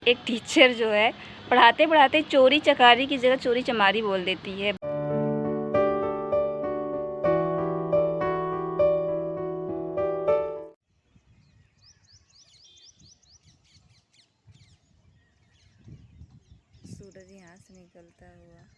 एक टीचर जो है पढ़ाते पढ़ाते चोरी चकारी की जगह चोरी चमारी बोल देती है। सूरज यहाँ से निकलता हुआ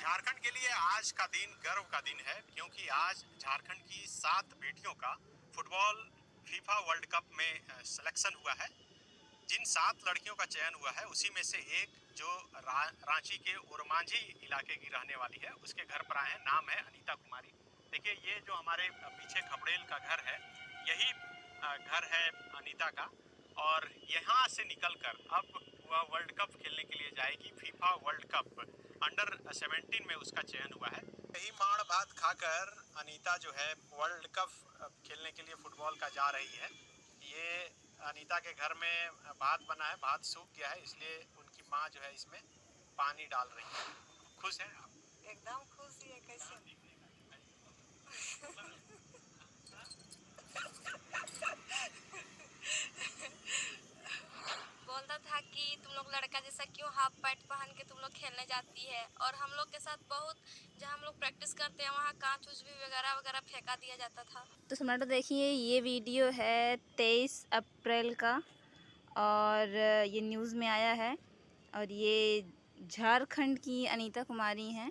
झारखंड के लिए आज का दिन गर्व का दिन है, क्योंकि आज झारखंड की 7 बेटियों का फुटबॉल फीफा वर्ल्ड कप में सिलेक्शन हुआ है। जिन 7 लड़कियों का चयन हुआ है उसी में से एक जो रांची के ओरमांझी इलाके की रहने वाली है, उसके घर पर आए हैं। नाम है अनीता कुमारी। देखिए, ये जो हमारे पीछे खबड़ेल का घर है, यही घर है अनीता का, और यहाँ से निकलकर अब वह वर्ल्ड कप खेलने के लिए जाएगी। फीफा वर्ल्ड कप अंडर 17 में उसका चयन हुआ है। यही माड़ भात खाकर अनीता जो है वर्ल्ड कप खेलने के लिए फुटबॉल का जा रही है। ये अनीता के घर में भात बना है, भात सूख गया है, इसलिए उनकी माँ जो है इसमें पानी डाल रही है। खुश हैं आप? एकदम खुश ही है। कैसे बोलता था कि तुम लोग लड़का जैसा क्यों हाफ पैंट पहन के तुम लोग खेलने जाती है, और हम लोग के साथ बहुत जहाँ हम लोग प्रैक्टिस करते हैं वहाँ कांच उच भी वगैरह वगैरह फेंका दिया जाता था। तो सम्राटो देखिए, ये वीडियो है 23 अप्रैल का और ये न्यूज़ में आया है, और ये झारखंड की अनीता कुमारी हैं।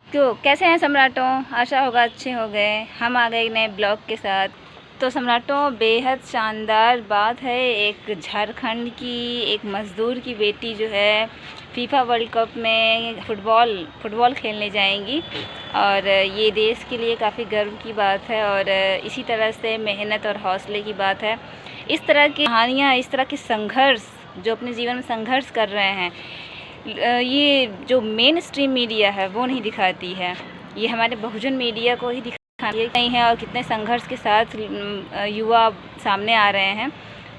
तो कैसे हैं सम्राटों? आशा होगा अच्छे हो गए। हम आ गए नए ब्लॉग के साथ। तो सम्राटों, बेहद शानदार बात है। एक झारखंड की एक मज़दूर की बेटी जो है फीफा वर्ल्ड कप में फुटबॉल खेलने जाएंगी, और ये देश के लिए काफ़ी गर्व की बात है, और इसी तरह से मेहनत और हौसले की बात है। इस तरह की कहानियाँ, इस तरह के संघर्ष जो अपने जीवन में संघर्ष कर रहे हैं, ये जो मेन स्ट्रीम मीडिया है वो नहीं दिखाती है। ये हमारे बहुजन मीडिया को ही दिखाती नहीं है, और कितने संघर्ष के साथ युवा सामने आ रहे हैं।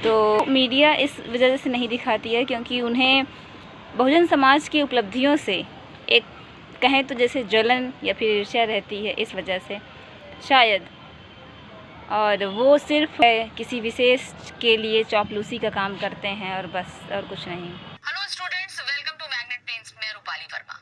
तो मीडिया इस वजह से नहीं दिखाती है क्योंकि उन्हें बहुजन समाज की उपलब्धियों से एक कहें तो जैसे जलन या फिर ईर्ष्या रहती है, इस वजह से शायद। और वो सिर्फ किसी विशेष के लिए चापलूसी का काम करते हैं, और बस, और कुछ नहीं। Hello students, welcome to Magnet Paints. मैं रूपाली वर्मा।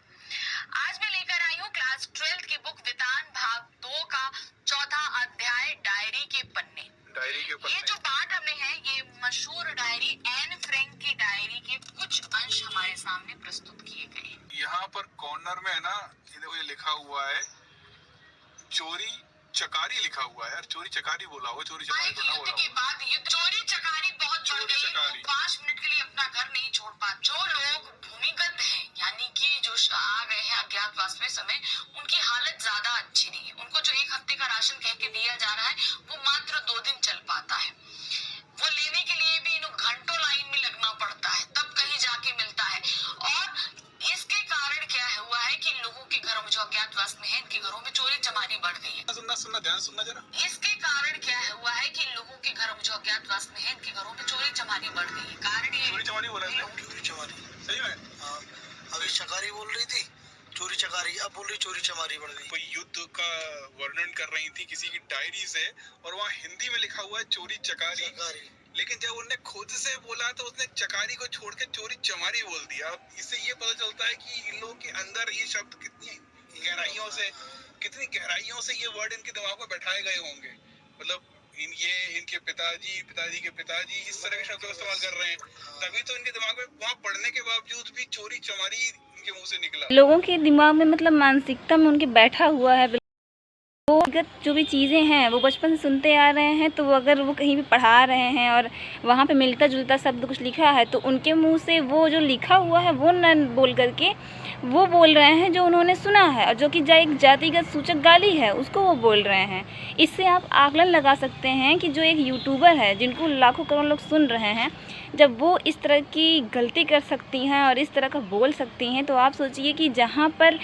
आज मैं लेकर आई हूँ क्लास 12th की बुक वितान भाग 2 का 4था अध्याय डायरी के पन्ने। ये जो पाठ हमने है, ये मशहूर डायरी एन फ्रैंक की डायरी के कुछ अंश हमारे सामने प्रस्तुत किए गए। यहाँ पर कॉर्नर में है ना, ये देखो, ये लिखा हुआ है चोरी चकारी लिखा हुआ है। यार, चोरी चकारी बोला हो, चोरी चकारी तो ना बोला के बाद ये चोरी चकारी बहुत बढ़ गई। 5 मिनट के लिए अपना घर नहीं छोड़ पाते। जो लोग भूमिगत हैं, यानी कि जो आ गए हैं अज्ञातवास में समय, उनकी हालत ज्यादा अच्छी नहीं है। उनको जो 1 हफ्ते का राशन कह के दिया जा रहा है, वो मात्र 2 दिन चल पाता है। वो लेने के लिए भी इन्हें घंटों लाइन में लगना पड़ता है, तब कहीं जाके मिलता है। और इसके कारण क्या हुआ है कि लोगों के घरों में, जो अज्ञातवास में है, इनके घरों में चोरी चमारी बढ़ गई है। सुनना ध्यान सुनना जरा। इसके कारण क्या हुआ है कि लोगों के घरों में, जो अज्ञातवास में है, इनके घरों में चोरी चमारी बढ़ गई है। कारण ये चोरी चमारी हो रहा है। चोरी चमारी सही में? हाँ, अभी चकारी बोल रही थी, चोरी चकारी, अब बोल रही चोरी चमारी बढ़ गई। कोई युद्ध का वर्णन कर रही थी किसी की डायरी से, और वहाँ हिंदी में लिखा हुआ है चोरी चकारी। लेकिन जब उन्होंने खुद से बोला तो उसने चकारी को छोड़ के चोरी चमारी बोल दिया। इससे ये पता चलता है कि इन लोगों के अंदर ये शब्द कितनी गहराइयों से ये वर्ड इनके दिमाग में बैठाए गए होंगे। मतलब इनके पिताजी के पिताजी इस तरह के शब्दों का इस्तेमाल कर रहे हैं, तभी तो इनके दिमाग में वहाँ पढ़ने के बावजूद भी चोरी चमारी इनके मुंह से निकला। लोगों के दिमाग में, मतलब मानसिकता में उनके बैठा हुआ है। वो जो भी चीज़ें हैं वो बचपन से सुनते आ रहे हैं, तो अगर वो कहीं भी पढ़ा रहे हैं और वहाँ पे मिलता जुलता शब्द कुछ लिखा है, तो उनके मुंह से वो जो लिखा हुआ है वो न बोल करके वो बोल रहे हैं जो उन्होंने सुना है, और जो कि एक जातिगत सूचक गाली है उसको वो बोल रहे हैं। इससे आप आकलन लगा सकते हैं कि जो एक यूट्यूबर है जिनको लाखों करोड़ लोग सुन रहे हैं, जब वो इस तरह की गलती कर सकती हैं और इस तरह का बोल सकती हैं, तो आप सोचिए कि जहाँ पर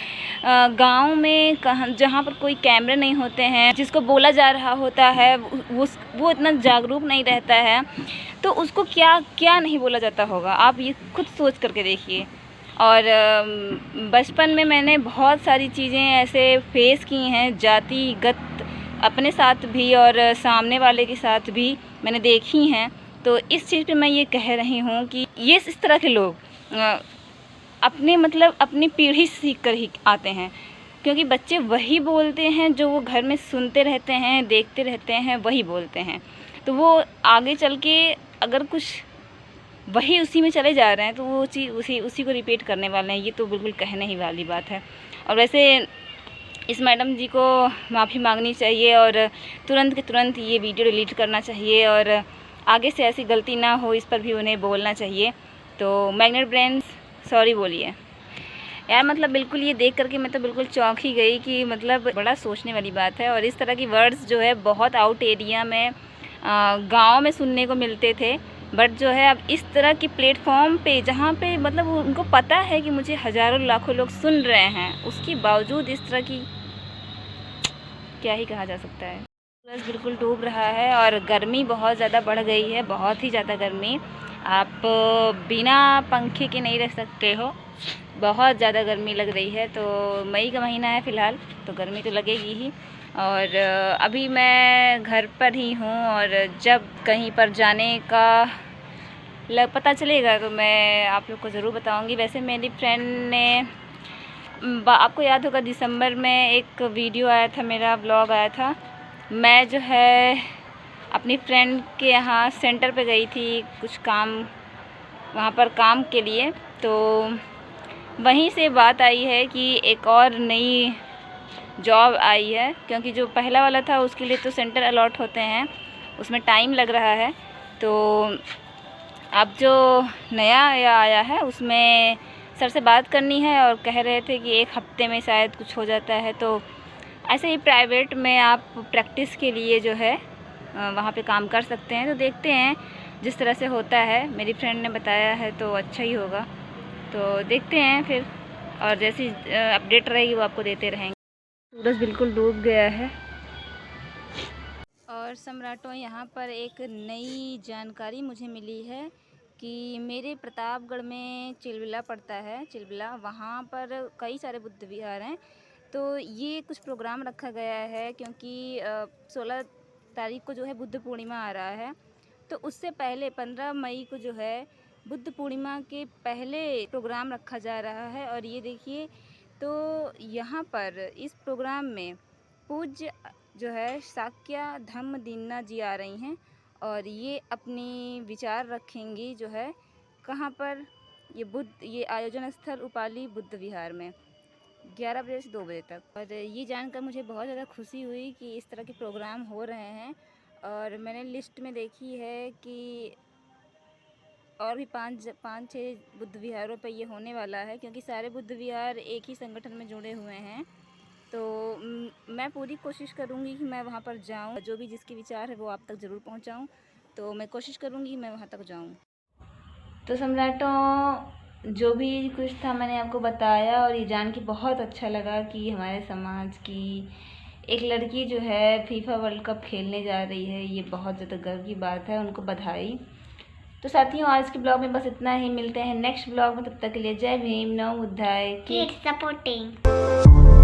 गांव में जहाँ पर कोई कैमरे नहीं होते हैं, जिसको बोला जा रहा होता है वो इतना जागरूक नहीं रहता है, तो उसको क्या क्या नहीं बोला जाता होगा, आप ये खुद सोच करके देखिए। और बचपन में मैंने बहुत सारी चीज़ें ऐसे फेस की हैं, जातिगत अपने साथ भी और सामने वाले के साथ भी मैंने देखी हैं। तो इस चीज़ पे मैं ये कह रही हूँ कि ये इस तरह के लोग अपनी पीढ़ी सीख कर ही आते हैं, क्योंकि बच्चे वही बोलते हैं जो वो घर में सुनते रहते हैं, देखते रहते हैं, वही बोलते हैं। तो वो आगे चल के अगर कुछ वही उसी में चले जा रहे हैं तो वो चीज़ उसी को रिपीट करने वाले हैं। ये तो बिल्कुल कहने ही वाली बात है। और वैसे इस मैडम जी को माफ़ी मांगनी चाहिए और तुरंत के तुरंत ये वीडियो डिलीट करना चाहिए, और आगे से ऐसी गलती ना हो इस पर भी उन्हें बोलना चाहिए। तो मैग्नेट ब्रेन्स सॉरी बोलिए यार। मतलब बिल्कुल ये देख करके मैं तो बिल्कुल चौंक ही गई कि मतलब बड़ा सोचने वाली बात है। और इस तरह की वर्ड्स जो है बहुत आउट एरिया में गांव में सुनने को मिलते थे, बट जो है अब इस तरह के प्लेटफॉर्म पे जहाँ पे मतलब उनको पता है कि मुझे हज़ारों लाखों लोग सुन रहे हैं, उसके बावजूद इस तरह की क्या ही कहा जा सकता है। सूरज बिल्कुल डूब रहा है और गर्मी बहुत ज़्यादा बढ़ गई है, बहुत ही ज़्यादा गर्मी। आप बिना पंखे के नहीं रह सकते हो, बहुत ज़्यादा गर्मी लग रही है। तो मई का महीना है फ़िलहाल, तो गर्मी तो लगेगी ही। और अभी मैं घर पर ही हूँ, और जब कहीं पर जाने का पता चलेगा तो मैं आप लोग को ज़रूर बताऊँगी। वैसे मेरी फ्रेंड ने आपको याद होगा दिसंबर में एक वीडियो आया था, मेरा व्लॉग आया था। मैं जो है अपनी फ्रेंड के यहाँ सेंटर पे गई थी कुछ काम, वहाँ पर काम के लिए। तो वहीं से बात आई है कि एक और नई जॉब आई है, क्योंकि जो पहला वाला था उसके लिए तो सेंटर अलॉट होते हैं, उसमें टाइम लग रहा है। तो अब जो नया आया है उसमें सर से बात करनी है, और कह रहे थे कि 1 हफ्ते में शायद कुछ हो जाता है। तो ऐसे ही प्राइवेट में आप प्रैक्टिस के लिए जो है वहाँ पे काम कर सकते हैं। तो देखते हैं जिस तरह से होता है, मेरी फ्रेंड ने बताया है तो अच्छा ही होगा। तो देखते हैं फिर, और जैसी अपडेट रहेगी वो आपको देते रहेंगे। सूरज बिल्कुल डूब गया है। और सम्राटों, यहाँ पर एक नई जानकारी मुझे मिली है कि मेरे प्रतापगढ़ में चिलबिला पड़ता है, चिलबिला, वहाँ पर कई सारे बुद्ध विहार हैं। तो ये कुछ प्रोग्राम रखा गया है, क्योंकि 16 तारीख को जो है बुद्ध पूर्णिमा आ रहा है। तो उससे पहले 15 मई को जो है बुद्ध पूर्णिमा के पहले प्रोग्राम रखा जा रहा है। और ये देखिए, तो यहाँ पर इस प्रोग्राम में पूज्य जो है साक्या धम्म दीना जी आ रही हैं, और ये अपनी विचार रखेंगी जो है कहाँ पर, ये आयोजन स्थल उपाली बुद्ध विहार में 11 बजे से 2 बजे तक। और ये जानकर मुझे बहुत ज़्यादा खुशी हुई कि इस तरह के प्रोग्राम हो रहे हैं। और मैंने लिस्ट में देखी है कि और भी 5-6 बुद्ध विहारों पर ये होने वाला है, क्योंकि सारे बुद्ध विहार एक ही संगठन में जुड़े हुए हैं। तो मैं पूरी कोशिश करूँगी कि मैं वहाँ पर जाऊँ, जो भी जिसके विचार है वो आप तक ज़रूर पहुँचाऊँ। तो मैं कोशिश करूँगी कि मैं वहाँ तक जाऊँ। तो सम्राटों, जो भी कुछ था मैंने आपको बताया, और ये जान के बहुत अच्छा लगा कि हमारे समाज की एक लड़की जो है फीफा वर्ल्ड कप खेलने जा रही है। ये बहुत ज़्यादा गर्व की बात है, उनको बधाई। तो साथियों, आज के ब्लॉग में बस इतना ही। मिलते हैं नेक्स्ट ब्लॉग में, तब तक के लिए जय भीम, नमो बुद्धाय, कीप सपोर्टिंग।